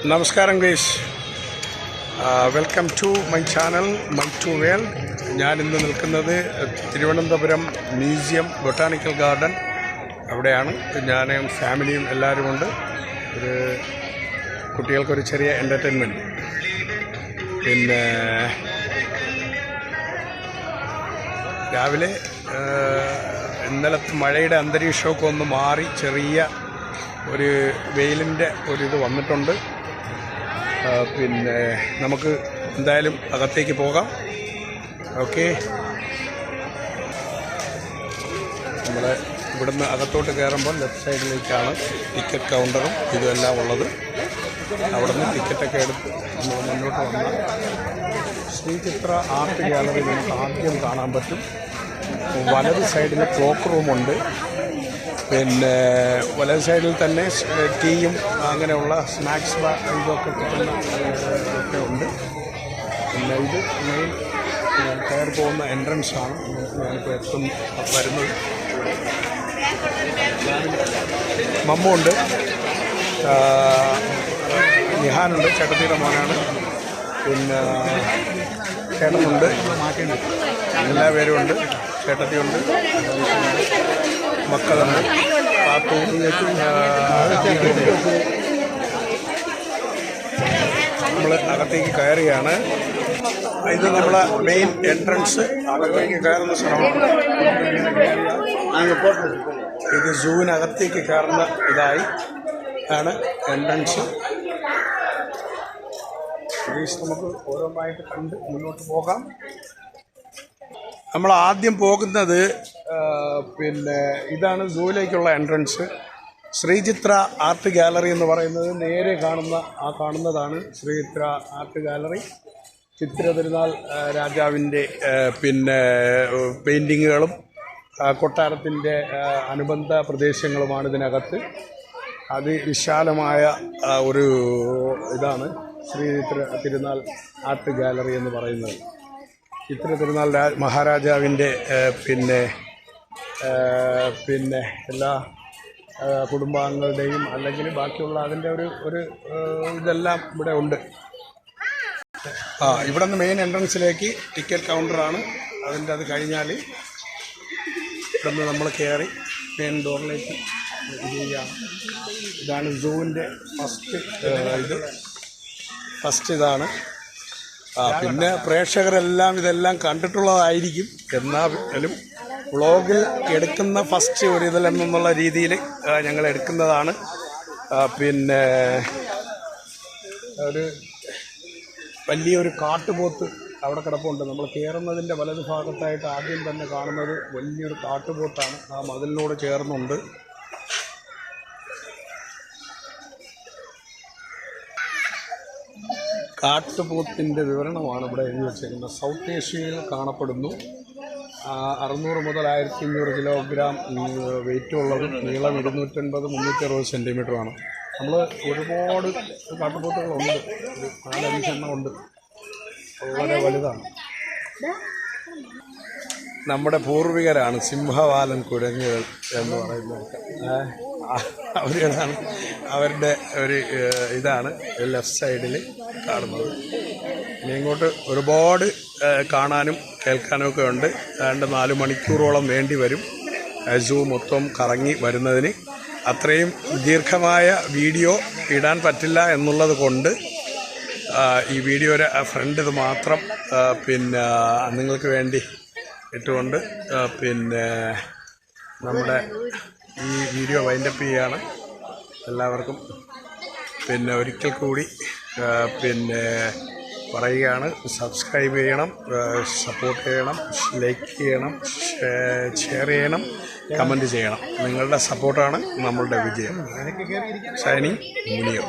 നമസ്കാരം guys, welcome to my channel my to world. ഞാനിന്ന് നിൽക്കുന്നത് തിരുവനന്തപുരം മ്യൂസിയം ബൊട്ടാണിക്കൽ ഗാർഡൻ അവിടെയാണ്. ഞാനും ഫാമിലിയും എല്ലാവരുമുണ്ട്. ഒരു കുട്ടികൾക്കൊരു ചെറിയ എൻ്റർടൈൻമെൻറ്റ്. പിന്നെ രാവിലെ ഇന്നലത്തെ മഴയുടെ അന്തരീക്ഷമൊക്കെ ഒന്ന് മാറി ചെറിയ ഒരു വെയിലിൻ്റെ ഒരിത് വന്നിട്ടുണ്ട്. പിന്നെ നമുക്ക് എന്തായാലും അകത്തേക്ക് പോകാം. ഓക്കെ, നമ്മൾ ഇവിടുന്ന് അകത്തോട്ട് കയറുമ്പോൾ ലെഫ്റ്റ് സൈഡിലേക്കാണ് ടിക്കറ്റ് കൗണ്ടറും ഇതുമെല്ലാം ഉള്ളത്. അവിടെ നിന്ന് ടിക്കറ്റൊക്കെ എടുത്ത് നമ്മൾ മുന്നോട്ട് വന്നാൽ ശ്രീചിത്ര ആർട്ട് ഗാലറി നമുക്ക് ആദ്യം കാണാൻ പറ്റും. വലത് സൈഡിൽ ക്ലോക്ക് റൂമുണ്ട്. പിന്നെ വലത് സൈഡിൽ തന്നെ ടീയും അങ്ങനെയുള്ള സ്നാക്സ് ഇതൊക്കെ കിട്ടുന്ന ഒക്കെ ഉണ്ട്. പിന്നെ ഇത് മെയിൻ കയറി പോകുന്ന എൻട്രൻസാണ്. ഞാനിപ്പോൾ വരുന്നത്. മമ്മുണ്ട്, നിഹാനുണ്ട്, ചേട്ടത്തിയുടെ മോനാണ്. പിന്നെ ചേട്ടനുണ്ട്, എല്ലാ പേരും ഉണ്ട്. ചേട്ടത്തിയുണ്ട്, മക്കളുണ്ട്, പാത്തു. നമ്മൾ അകത്തേക്ക് കയറുകയാണ്. ഇത് നമ്മളെ മെയിൻ എൻട്രൻസ്. അകത്തേക്ക് കയറുന്ന സ്ഥലമാണ്. ഇത് സൂവിനകത്തേക്ക് കയറുന്ന ഇതായി ആണ് എൻട്രൻസ്. നമുക്ക് ഓരോന്നായിട്ട് കണ്ട് മുന്നോട്ട് പോകാം. നമ്മൾ ആദ്യം പോകുന്നത് പിന്നെ ഇതാണ് സൂവിലേക്കുള്ള എൻട്രൻസ്. ശ്രീചിത്ര ആർട്ട് ഗാലറി എന്ന് പറയുന്നത് നേരെ കാണുന്നതാണ് ശ്രീചിത്ര ആർട്ട് ഗാലറി. ചിത്ര തിരുനാൾ രാജാവിൻ്റെ പിന്നെ പെയിൻറ്റിങ്ങുകളും കൊട്ടാരത്തിൻ്റെ അനുബന്ധ പ്രദേശങ്ങളുമാണ് ഇതിനകത്ത്. അതിവിശാലമായ ഒരു ഇതാണ് ശ്രീചിത്ര തിരുനാൾ ആർട്ട് ഗാലറി എന്ന് പറയുന്നത്. ചിത്ര തിരുനാൾ മഹാരാജാവിൻ്റെ പിന്നെ എല്ലാ കുടുംബാംഗങ്ങളുടെയും അല്ലെങ്കിൽ ബാക്കിയുള്ള അതിൻ്റെ ഒരു ഇതെല്ലാം ഇവിടെ ഉണ്ട്. ഇവിടെ നിന്ന് മെയിൻ എൻട്രൻസിലേക്ക് ടിക്കറ്റ് കൗണ്ടറാണ്. അത് കഴിഞ്ഞാൽ ഇവിടെ നിന്ന് നമ്മൾ കയറി മെയിൻ ഡോറിലേക്ക് ചെയ്യുകയാണ്. ഇതാണ് സൂവിൻ്റെ ഫസ്റ്റ് ഇതാണ്. പിന്നെ പ്രേക്ഷകരെല്ലാം ഇതെല്ലാം കണ്ടിട്ടുള്ളതായിരിക്കും. എന്നാലും വ്ളോഗിൽ എടുക്കുന്ന ഫസ്റ്റ് ഒരു ഇതിലെന്നുള്ള രീതിയിൽ ഞങ്ങൾ എടുക്കുന്നതാണ്. പിന്നെ ഒരു വലിയൊരു കാട്ടുപോത്ത് അവിടെ കിടപ്പുണ്ട്. നമ്മൾ കയറുന്നതിൻ്റെ വലത് ഭാഗത്തായിട്ട് ആദ്യം തന്നെ കാണുന്നത് വലിയൊരു കാട്ടുപോത്താണ്. ആ മതിലിനോട് ചേർന്നുണ്ട്. കാട്ടുപോത്തിൻ്റെ വിവരണമാണ് ഇവിടെ എഴുതി വച്ചിരിക്കുന്നത്. സൗത്ത് ഏഷ്യയിൽ കാണപ്പെടുന്നു. 600 മുതൽ 1500 കിലോഗ്രാം വെയിറ്റുള്ളതും നീളം 250-360 സെൻറ്റിമീറ്ററുമാണ്. നമ്മൾ ഒരുപാട് കാട്ടുപോത്തുകളുണ്ട്, 4-5 എണ്ണം ഉണ്ട്. വളരെ വലുതാണ്. നമ്മുടെ പൂർവികരാണ് സിംഹവാലൻ കുരങ്ങുകൾ എന്ന് പറയുന്നത്. അവരുടെ ഒരു ഇതാണ് ലെഫ്റ്റ് സൈഡിൽ കാണുന്നത്. ഇനി ഇങ്ങോട്ട് ഒരുപാട് കാണാനും കേൾക്കാനും ഒക്കെ ഉണ്ട്. 4 മണിക്കൂറോളം വേണ്ടി വരും സൂ മൊത്തം കറങ്ങി വരുന്നതിന്. അത്രയും ദീർഘമായ വീഡിയോ ഇടാൻ പറ്റില്ല എന്നുള്ളത് കൊണ്ട് ഈ വീഡിയോയുടെ ഫ്രണ്ട് ഇത് മാത്രം പിന്നെ നിങ്ങൾക്ക് വേണ്ടി ഇട്ടുകൊണ്ട് പിന്നെ നമ്മുടെ ഈ വീഡിയോ വൈൻഡപ്പ് ചെയ്യുകയാണ്. എല്ലാവർക്കും പിന്നെ ഒരിക്കൽ കൂടി പിന്നെ പറയുകയാണ്, സബ്സ്ക്രൈബ് ചെയ്യണം, സപ്പോർട്ട് ചെയ്യണം, ലൈക്ക് ചെയ്യണം, ഷെയർ ചെയ്യണം, കമൻറ്റ് ചെയ്യണം. നിങ്ങളുടെ സപ്പോർട്ടാണ് നമ്മളുടെ വിജയം. ഷൈനിങ് മുനിയോ.